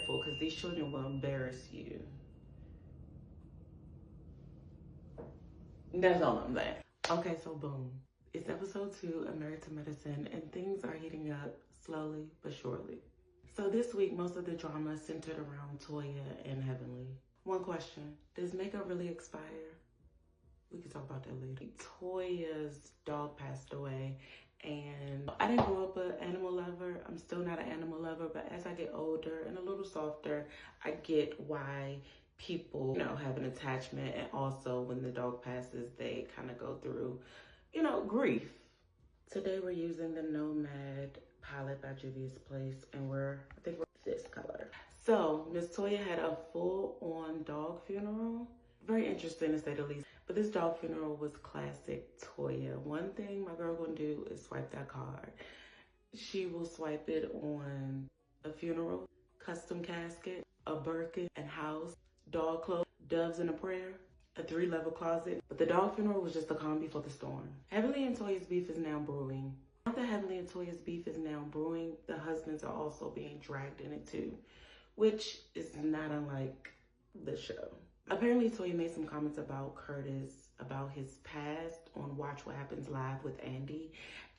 careful because these children will embarrass you. That's all I'm saying. Okay, so boom. It's episode 2 of Married to Medicine, and things are heating up slowly but surely. So this week, most of the drama centered around Toya and Heavenly. One question, does makeup really expire? We can talk about that later. Toya's dog passed away, and I didn't grow up an animal lover. I'm still not an animal lover, but as I get older and a little softer, I get why people, have an attachment. And also when the dog passes, they kind of go through, grief. Today we're using the Nomad palette by Juvia's Place, and I think we're this color. So Miss Toya had a full-on dog funeral. Very interesting to say the least. But this dog funeral was classic Toya. One thing my girl gonna do is swipe that card. She will swipe it on a funeral, custom casket, a Birkin and house, dog clothes, doves and a prayer, a 3-level closet. But the dog funeral was just the calm before the storm. Heavenly and Toya's beef is now brewing. Now that Heavenly and Toya's beef is now brewing, the husbands are also being dragged in it too, which is not unlike the show. Apparently, Toya made some comments about Curtis, about his past on Watch What Happens Live with Andy.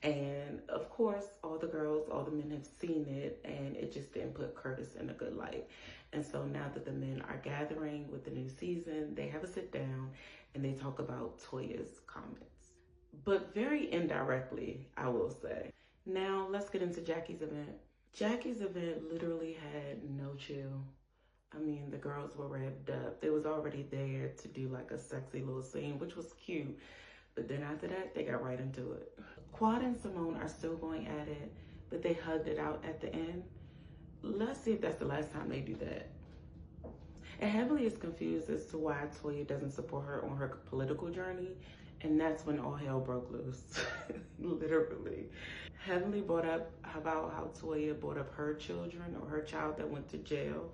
And of course, all the girls, all the men have seen it, and it just didn't put Curtis in a good light. And so now that the men are gathering with the new season, they have a sit down and they talk about Toya's comments. But very indirectly, I will say. Now, let's get into Jackie's event. Jackie's event literally had no chill. I mean, the girls were revved up. They was already there to do like a sexy little scene, which was cute. But then after that, they got right into it. Quad and Simone are still going at it, but they hugged it out at the end. Let's see if that's the last time they do that. And Heavenly is confused as to why Toya doesn't support her on her political journey. And that's when all hell broke loose, literally. Heavenly brought up about how Toya brought up her children or her child that went to jail.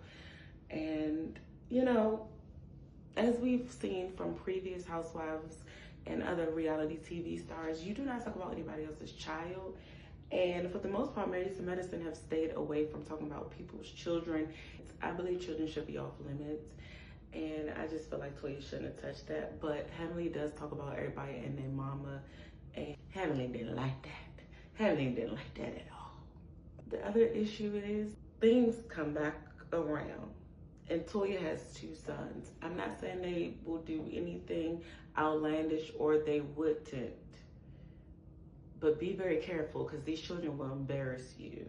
And, as we've seen from previous housewives and other reality TV stars, you do not talk about anybody else's child. And for the most part, Married to Medicine have stayed away from talking about people's children. I believe children should be off limits. And I just feel like Toya shouldn't have touched that. But Heavenly does talk about everybody and their mama. And Heavenly didn't like that. Heavenly didn't like that at all. The other issue is things come back around. And Toya has 2 sons. I'm not saying they will do anything outlandish or they wouldn't. But be very careful because these children will embarrass you.